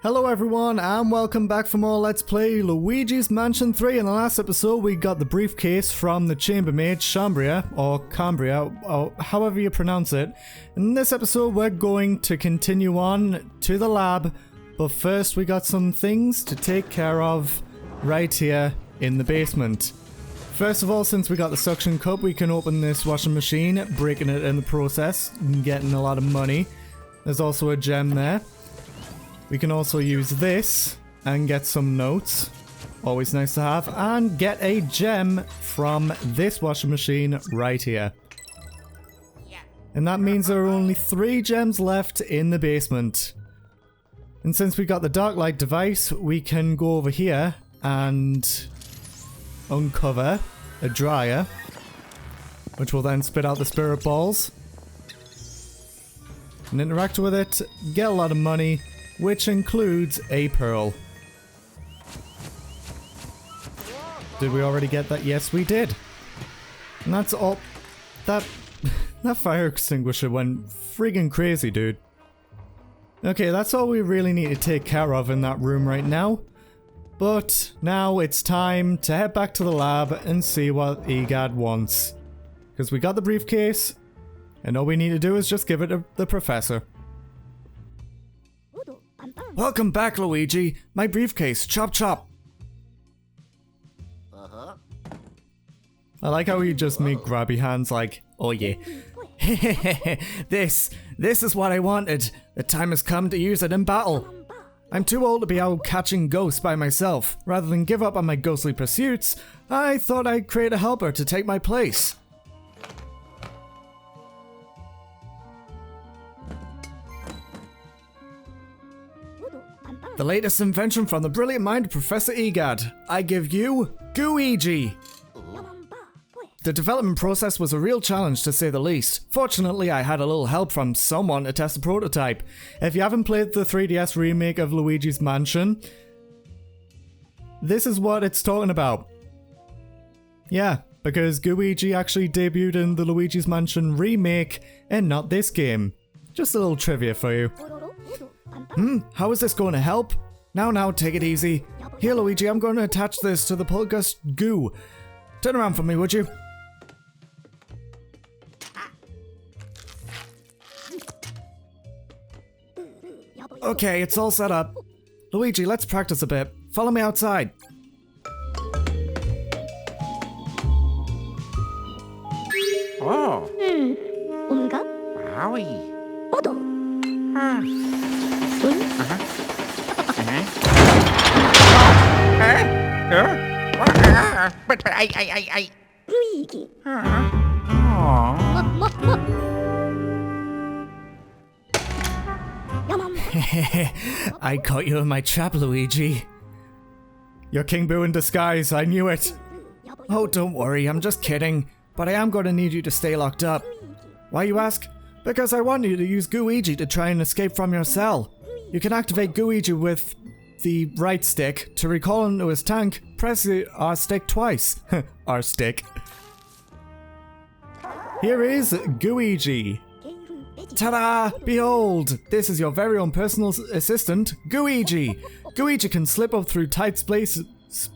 Hello everyone and welcome back for more Let's Play Luigi's Mansion 3. In the last episode we got the briefcase from the chambermaid Chambria, or Cambria, or however you pronounce it. In this episode we're going to continue on to the lab, but first we got some things to take care of right here in the basement. First of all, since we got the suction cup, we can open this washing machine, breaking it in the process and getting a lot of money. There's also a gem there. We can also use this and get some notes, always nice to have, and get a gem from this washing machine right here. And that means there are only 3 gems left in the basement. And since we got the dark light device, we can go over here and uncover a dryer, which will then spit out the spirit balls and interact with it, get a lot of money, which includes a pearl. Did we already get that? Yes, we did. And that's all. That fire extinguisher went friggin' crazy, dude. Okay, that's all we really need to take care of in that room right now. But now it's time to head back to the lab and see what EGAD wants. Because we got the briefcase, and all we need to do is just give it to the professor. Welcome back, Luigi. My briefcase. Chop chop. I like how you just make grabby hands like, oh yeah. This is what I wanted. The time has come to use it in battle. I'm too old to be out catching ghosts by myself. Rather than give up on my ghostly pursuits, I thought I'd create a helper to take my place. The latest invention from the brilliant mind of Professor EGAD. I give you Googi. The development process was a real challenge to say the least. Fortunately, I had a little help from someone to test the prototype. If you haven't played the 3DS remake of Luigi's Mansion, this is what it's talking about. Yeah, because Googi actually debuted in the Luigi's Mansion remake and not this game. Just a little trivia for you. How is this going to help? Now, take it easy. Here, Luigi, I'm going to attach this to the Polgust goo. Turn around for me, would you? Okay, it's all set up. Luigi, let's practice a bit. Follow me outside. Oh. Wowie. But I. Luigi. I caught you in my trap, Luigi. You're King Boo in disguise, I knew it. Oh, don't worry, I'm just kidding. But I am going to need you to stay locked up. Why, you ask? Because I want you to use Googi to try and escape from your cell. You can activate Googi with the right stick. To recall into his tank, press the R stick twice. R stick. Here is Googi. Ta-da! Behold! This is your very own personal assistant, Googi. Googi can slip up through tight spaces.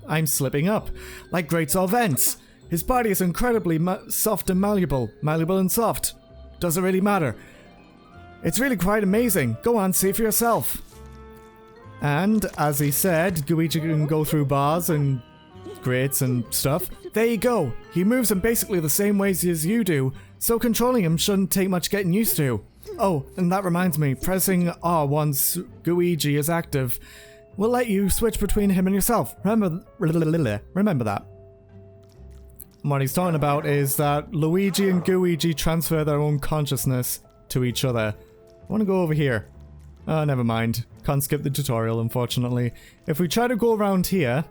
I'm slipping up. Like grates or vents. His body is incredibly soft and malleable. Malleable and soft. Doesn't really matter. It's really quite amazing. Go on, see for yourself. And, as he said, Googi can go through bars and grates and stuff. There you go. He moves in basically the same ways as you do, so controlling him shouldn't take much getting used to. Oh, and that reminds me, pressing R once Googi is active will let you switch between him and yourself. Remember that. And what he's talking about is that Luigi and Googi transfer their own consciousness to each other. I want to go over here. Oh, never mind. Can't skip the tutorial, unfortunately. If we try to go around here,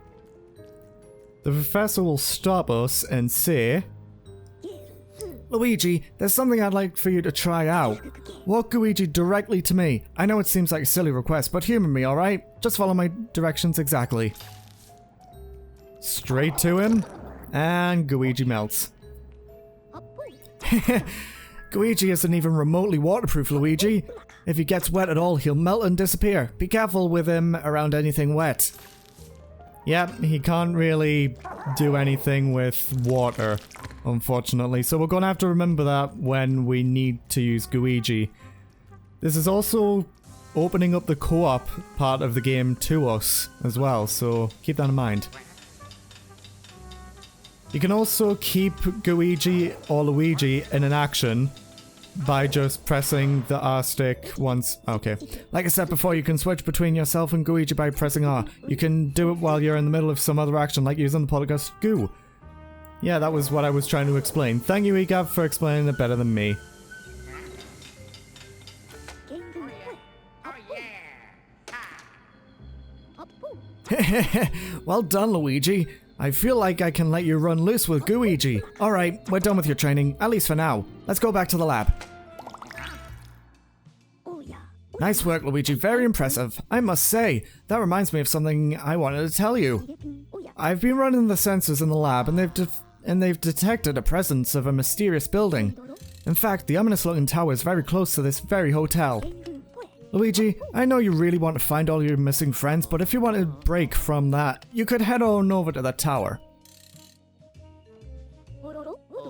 the professor will stop us and say, Luigi, there's something I'd like for you to try out. Walk Googi directly to me. I know it seems like a silly request, but humor me, alright? Just follow my directions exactly. Straight to him, and Googi melts. Googi isn't even remotely waterproof, Luigi. If he gets wet at all, he'll melt and disappear. Be careful with him around anything wet. Yep, he can't really do anything with water, unfortunately. So we're going to have to remember that when we need to use Luigi. This is also opening up the co-op part of the game to us as well, so keep that in mind. You can also keep Luigi or Luigi in an action by just pressing the R stick once. Okay. Like I said before, you can switch between yourself and Luigi by pressing R. You can do it while you're in the middle of some other action, like using the podcast Goo. Yeah, that was what I was trying to explain. Thank you, Egav, for explaining it better than me. Well done, Luigi. I feel like I can let you run loose with Luigi. Alright, we're done with your training, at least for now. Let's go back to the lab. Nice work, Luigi. Very impressive. I must say, that reminds me of something I wanted to tell you. I've been running the sensors in the lab, and they've detected a presence of a mysterious building. In fact, the ominous-looking tower is very close to this very hotel. Luigi, I know you really want to find all your missing friends, but if you want a break from that, you could head on over to that tower.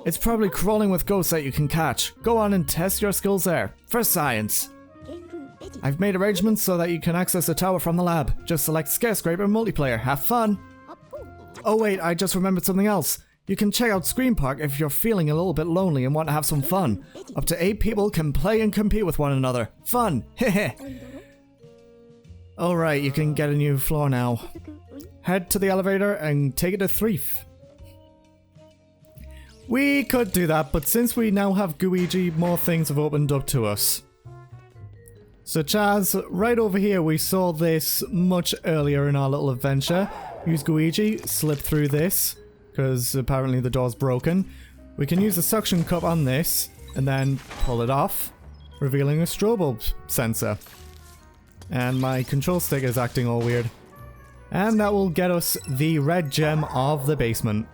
It's probably crawling with ghosts that you can catch. Go on and test your skills there. For science. I've made arrangements so that you can access the tower from the lab. Just select Scarescraper Multiplayer. Have fun! Oh wait, I just remembered something else. You can check out Scream Park if you're feeling a little bit lonely and want to have some fun. Up to 8 people can play and compete with one another. Fun! Hehe! Alright, you can get a new floor now. Head to the elevator and take it to 3. We could do that, but since we now have Luigi, more things have opened up to us. Such as, right over here, we saw this much earlier in our little adventure. Use Luigi, slip through this, because apparently the door's broken. We can use the suction cup on this, and then pull it off, revealing a strobe sensor. And my control stick is acting all weird. And that will get us the red gem of the basement.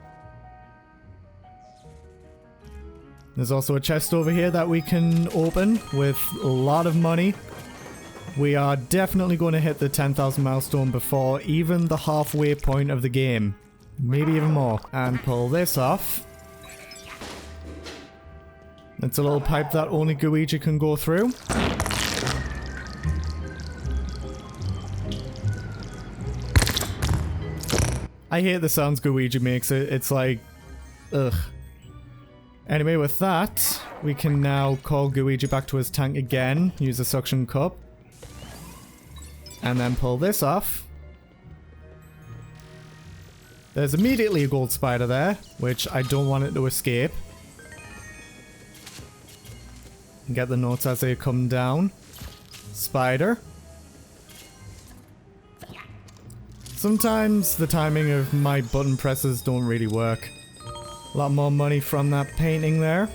There's also a chest over here that we can open with a lot of money. We are definitely going to hit the 10,000 milestone before even the halfway point of the game. Maybe even more. And pull this off. It's a little pipe that only Luigi can go through. I hate the sounds Luigi makes. It's like... ugh. Anyway, with that, we can now call Luigi back to his tank again. Use the suction cup. And then pull this off. There's immediately a gold spider there, which I don't want it to escape. Get the notes as they come down. Spider. Sometimes the timing of my button presses don't really work. A lot more money from that painting there.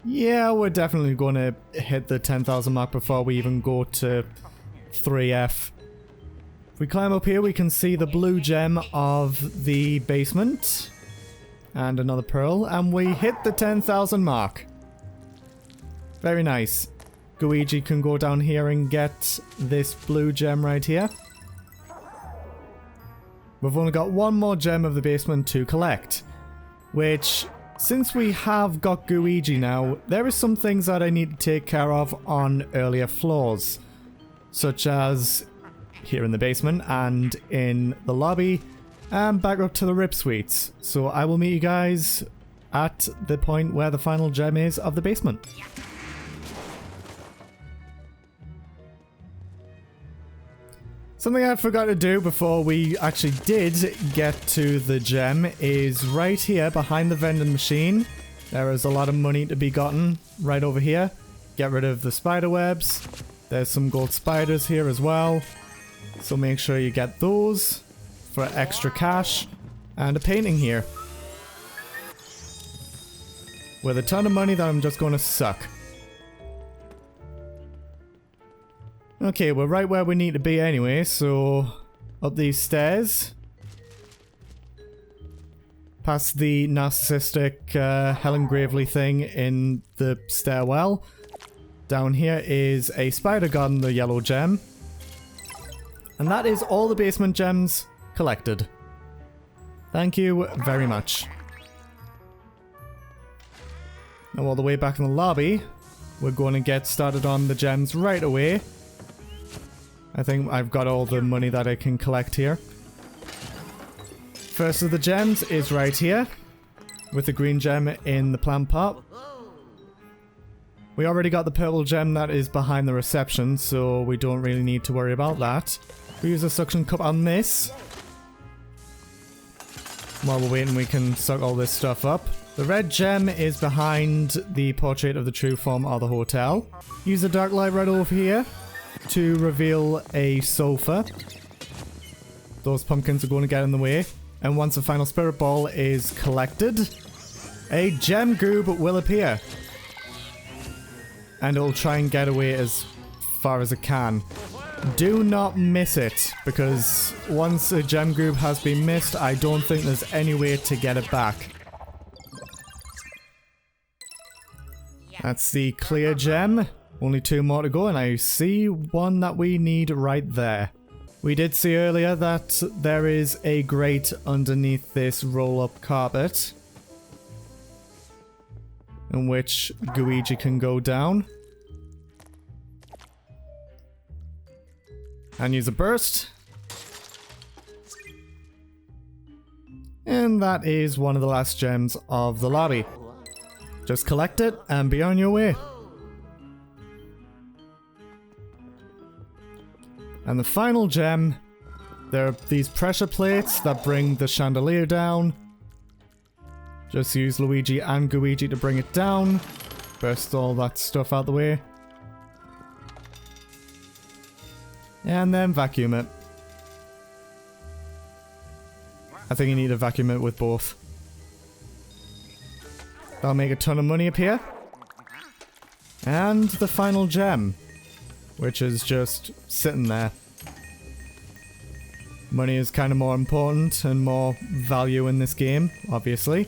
Yeah, we're definitely going to hit the 10,000 mark before we even go to 3F. If we climb up here, we can see the blue gem of the basement. And another pearl. And we hit the 10,000 mark. Very nice. Luigi can go down here and get this blue gem right here. We've only got one more gem of the basement to collect. Which, since we have got Luigi now, there are some things that I need to take care of on earlier floors. Such as here in the basement and in the lobby and back up to the Rip Suites. So I will meet you guys at the point where the final gem is of the basement. Something I forgot to do before we actually did get to the gem is right here behind the vending machine. There is a lot of money to be gotten right over here. Get rid of the spider webs. There's some gold spiders here as well. So make sure you get those for extra cash. And a painting here. With a ton of money that I'm just going to suck. Okay, we're right where we need to be anyway, so up these stairs. Past the narcissistic Helen Gravely thing in the stairwell. Down here is a spider garden, the yellow gem. And that is all the basement gems collected. Thank you very much. Now all the way back in the lobby, we're going to get started on the gems right away. I think I've got all the money that I can collect here. First of the gems is right here, with the green gem in the plant pot. We already got the purple gem that is behind the reception, so we don't really need to worry about that. We use a suction cup on this. While we're waiting, we can suck all this stuff up. The red gem is behind the portrait of the true form of the hotel. Use a dark light right over here to reveal a sofa. Those pumpkins are going to get in the way. And once the final spirit ball is collected, a gem goob will appear. And it'll try and get away as far as it can. Do not miss it, because once a gem goob has been missed, I don't think there's any way to get it back. That's the clear gem. Only 2 more to go, and I see one that we need right there. We did see earlier that there is a grate underneath this roll-up carpet, in which Luigi can go down. And use a burst. And that is one of the last gems of the lobby. Just collect it and be on your way. And the final gem, there are these pressure plates that bring the chandelier down. Just use Luigi and Luigi to bring it down. Burst all that stuff out the way. And then vacuum it. I think you need to vacuum it with both. That'll make a ton of money appear. And the final gem, which is just sitting there. Money is kind of more important and more value in this game, obviously.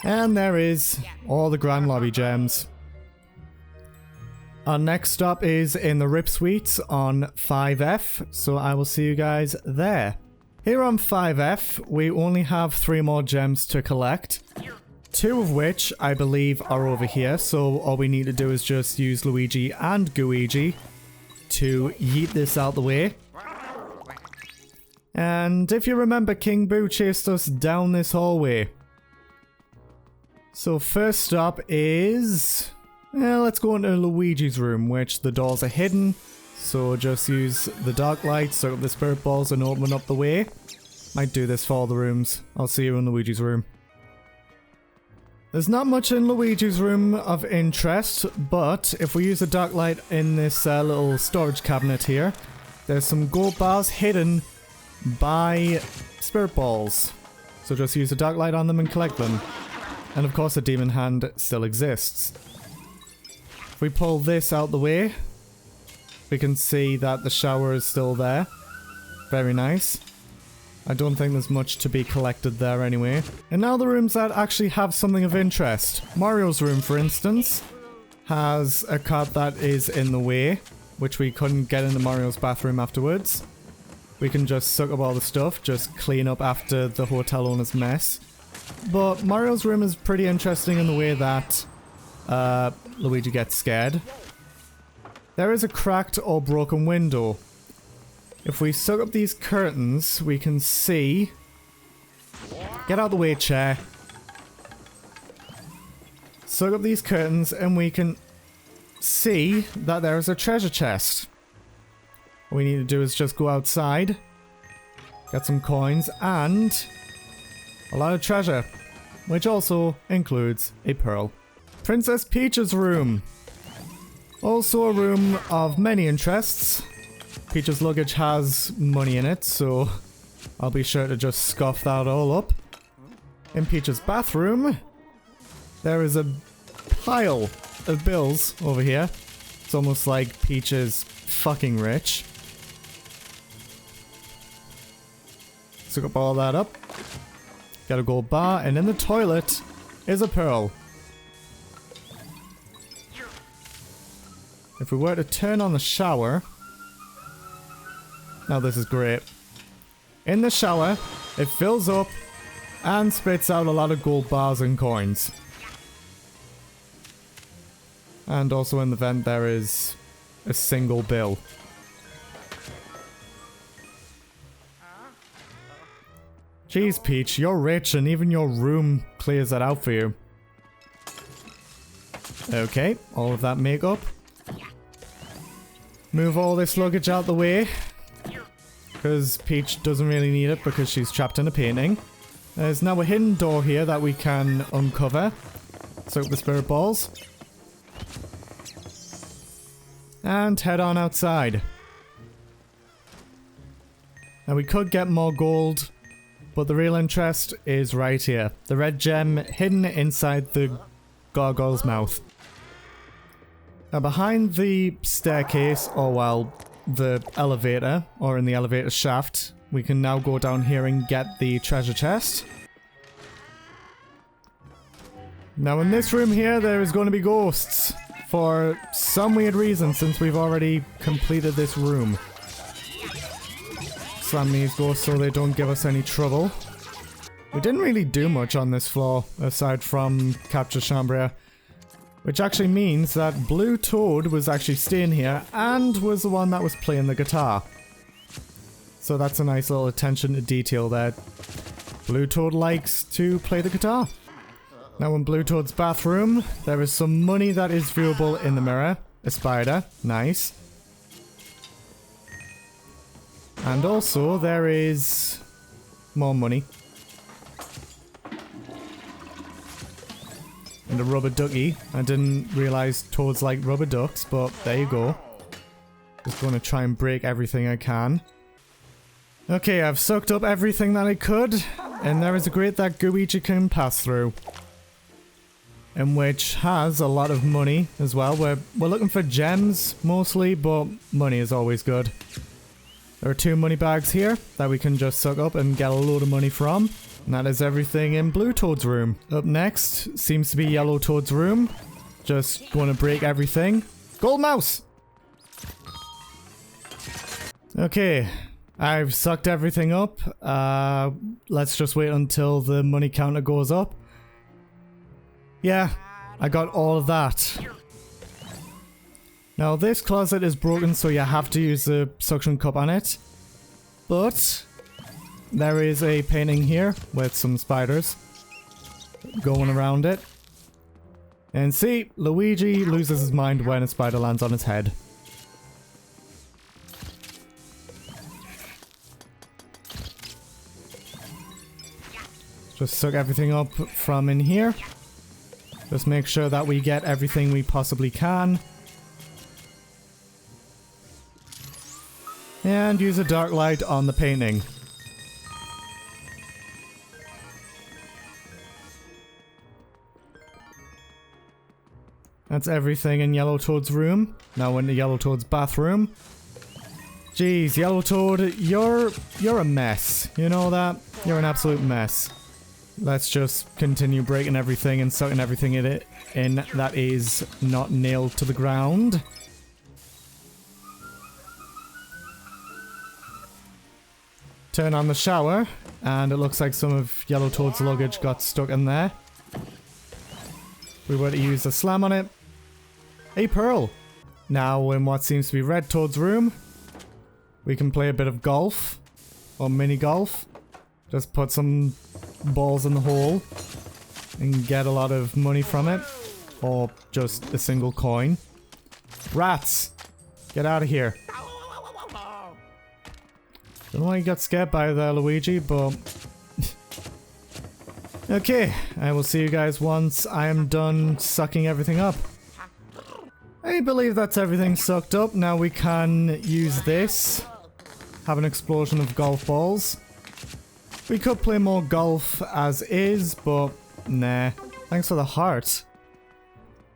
And there is all the Grand Lobby gems. Our next stop is in the Rip Suites on 5F, so I will see you guys there. Here on 5F, we only have 3 more gems to collect. 2 of which I believe are over here, so all we need to do is just use Luigi and Luigi to yeet this out the way. And if you remember, King Boo chased us down this hallway. So first stop is... let's go into Luigi's room, which the doors are hidden. So just use the dark light, suck up the spirit balls and open up the way. Might do this for all the rooms. I'll see you in Luigi's room. There's not much in Luigi's room of interest, but if we use a dark light in this little storage cabinet here, there's some gold bars hidden by spirit balls. So just use a dark light on them and collect them. And of course the demon hand still exists. If we pull this out the way, we can see that the shower is still there. Very nice. I don't think there's much to be collected there anyway. And now the rooms that actually have something of interest. Mario's room, for instance, has a cart that is in the way, which we couldn't get into Mario's bathroom afterwards. We can just suck up all the stuff, just clean up after the hotel owner's mess. But Mario's room is pretty interesting in the way that Luigi gets scared. There is a cracked or broken window. If we suck up these curtains, we can see... Get out of the way, chair. Suck up these curtains and we can see that there is a treasure chest. What we need to do is just go outside, get some coins and a lot of treasure, which also includes a pearl. Princess Peach's room. Also a room of many interests. Peach's luggage has money in it, so I'll be sure to just scoff that all up. In Peach's bathroom, there is a pile of bills over here. It's almost like Peach is fucking rich. Suck up all that up. Got a gold bar, and in the toilet is a pearl. if we were to turn on the shower... Now this is great. In the shower, it fills up and spits out a lot of gold bars and coins. And also in the vent there is a single bill. Jeez, Peach, you're rich and even your room clears that out for you. Okay, all of that makeup. Move all this luggage out the way. Because Peach doesn't really need it because she's trapped in a painting. There's now a hidden door here that we can uncover. Soak the spirit balls. And head on outside. Now we could get more gold, but the real interest is right here. The red gem hidden inside the gargoyle's mouth. Now behind the staircase, or well, the elevator, or in the elevator shaft, we can now go down here and get the treasure chest. Now in this room here, there is going to be ghosts. For some weird reason, since we've already completed this room. Slam these ghosts so they don't give us any trouble. We didn't really do much on this floor, aside from capture Chambria. Which actually means that Blue Toad was actually staying here, and was the one that was playing the guitar. So that's a nice little attention to detail there. Blue Toad likes to play the guitar. Now in Blue Toad's bathroom, there is some money that is viewable in the mirror. A spider. Nice. And also, there is more money. And a rubber ducky. I didn't realize Toads like rubber ducks, but there you go. Just going to try and break everything I can. Okay, I've sucked up everything that I could, and there is a grate that Luigi can pass through. And which has a lot of money as well. We're looking for gems mostly, but money is always good. There are 2 money bags here that we can just suck up and get a load of money from. And that is everything in Blue Toad's room. Up next seems to be Yellow Toad's room. Just going to break everything. Gold mouse! Okay, I've sucked everything up. Let's just wait until the money counter goes up. Yeah, I got all of that. Now this closet is broken, so you have to use the suction cup on it. But there is a painting here with some spiders going around it. And see, Luigi loses his mind when a spider lands on his head. Just suck everything up from in here. Just make sure that we get everything we possibly can. And use a dark light on the painting. That's everything in Yellow Toad's room. Now into Yellow Toad's bathroom. Jeez, Yellow Toad, you're a mess. You know that? You're an absolute mess. Let's just continue breaking everything and sucking everything in that is not nailed to the ground. Turn on the shower, and it looks like some of Yellow Toad's luggage got stuck in there. We were to use a slam on it. A pearl. Now in what seems to be Red Toad's room, we can play a bit of golf, or mini golf. Just put some balls in the hole and get a lot of money from it, or just a single coin. Rats! Get out of here. Don't know why you got scared by there, Luigi, but... Okay, I will see you guys once I am done sucking everything up. I believe that's everything sucked up. Now we can use this. Have an explosion of golf balls. We could play more golf as is, but nah. Thanks for the heart.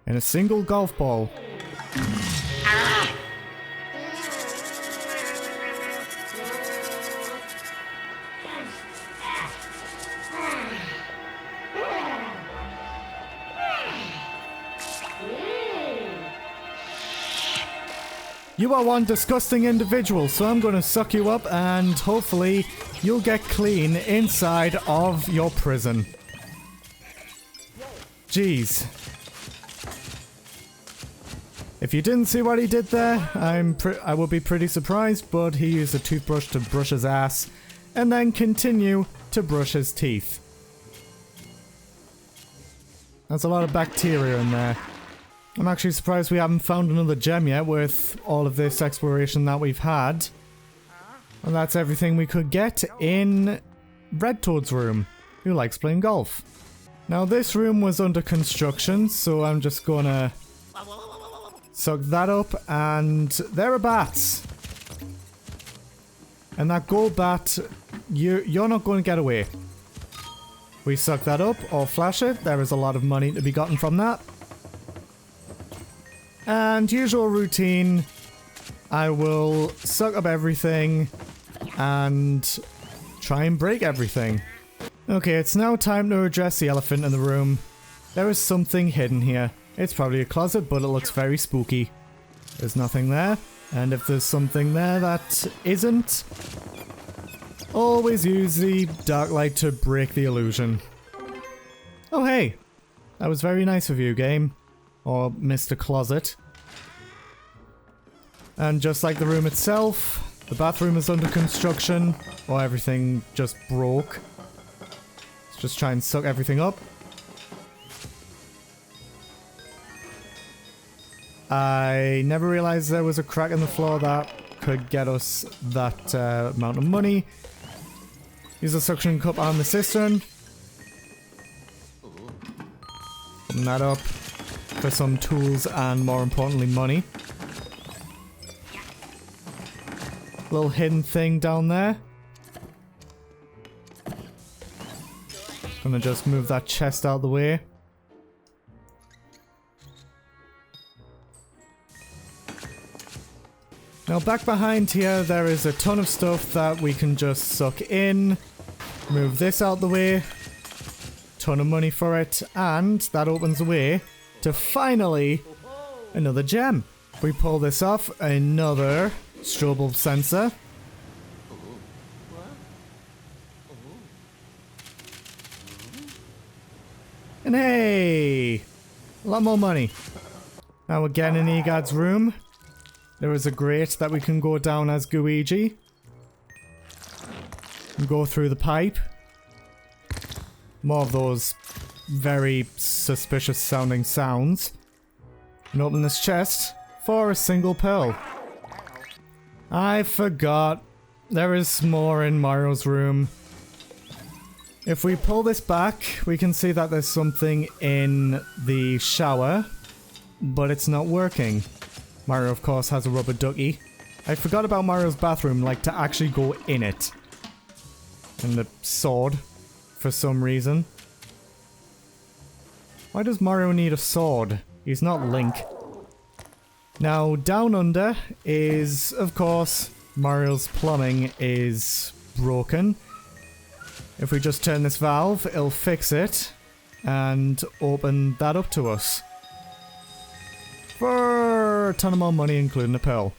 And a single golf ball. You are one disgusting individual, so I'm going to suck you up and hopefully you'll get clean inside of your prison. Jeez. If you didn't see what he did there, I would be pretty surprised, but he used a toothbrush to brush his ass and then continue to brush his teeth. There's a lot of bacteria in there. I'm actually surprised we haven't found another gem yet with all of this exploration that we've had. And that's everything we could get in Red Toad's room, who likes playing golf. Now this room was under construction, so I'm just gonna suck that up, and there are bats. And that gold bat, you're not going to get away. We suck that up or flash it. There is a lot of money to be gotten from that. And usual routine, I will suck up everything and try and break everything. Okay, it's now time to address the elephant in the room. There is something hidden here. It's probably a closet, but it looks very spooky. There's nothing there. And if there's something there that isn't, always use the dark light to break the illusion. Oh hey, that was very nice of you, game. Or Mr. Closet. And just like the room itself, the bathroom is under construction, or everything just broke. Let's just try and suck everything up. I never realized there was a crack in the floor that could get us that amount of money. Use the suction cup on the cistern. Open that up for some tools and, more importantly, money. Little hidden thing down there. Gonna just move that chest out of the way. Now back behind here, there is a ton of stuff that we can just suck in. Move this out the way. Ton of money for it, and that opens the way to finally another gem. We pull this off, another strobe sensor. And hey, a lot more money. Now again in Egad's room, there is a grate that we can go down as Luigi. And go through the pipe. More of those very suspicious sounding sounds. And open this chest for a single pearl. I forgot. There is more in Mario's room. If we pull this back, we can see that there's something in the shower, but it's not working. Mario, of course, has a rubber ducky. I forgot about Mario's bathroom, like to actually go in it. And the sword, for some reason. Why does Mario need a sword? He's not Link. Now, down under is, of course, Mario's plumbing is broken. If we just turn this valve, it'll fix it and open that up to us. For a ton of more money, including a pearl.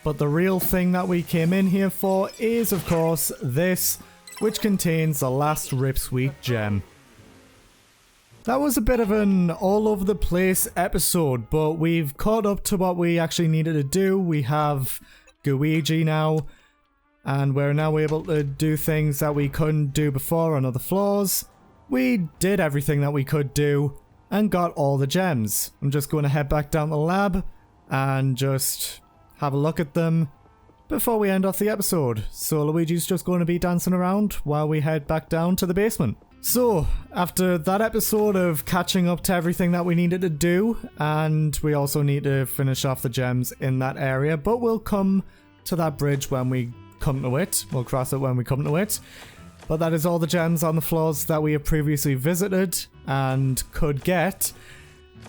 But the real thing that we came in here for is, of course, this, which contains the last Ripsweet gem. That was a bit of an all-over-the-place episode, but we've caught up to what we actually needed to do. We have Luigi now, and we're now able to do things that we couldn't do before on other floors. We did everything that we could do, and got all the gems. I'm just going to head back down to the lab, and just have a look at them before we end off the episode. So Luigi's just going to be dancing around while we head back down to the basement. So, after that episode of catching up to everything that we needed to do, and we also need to finish off the gems in that area, but we'll come to that bridge when we come to it. We'll cross it when we come to it. But that is all the gems on the floors that we have previously visited and could get.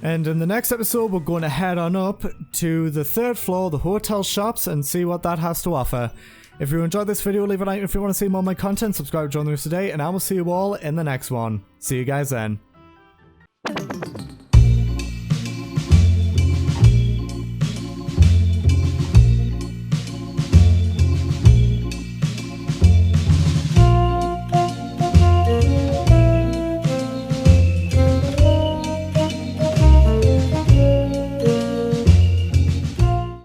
And in the next episode, we're going to head on up to the third floor, the hotel shops, and see what that has to offer. If you enjoyed this video, leave a like. If you want to see more of my content, subscribe to join the news today, and I will see you all in the next one. See you guys then.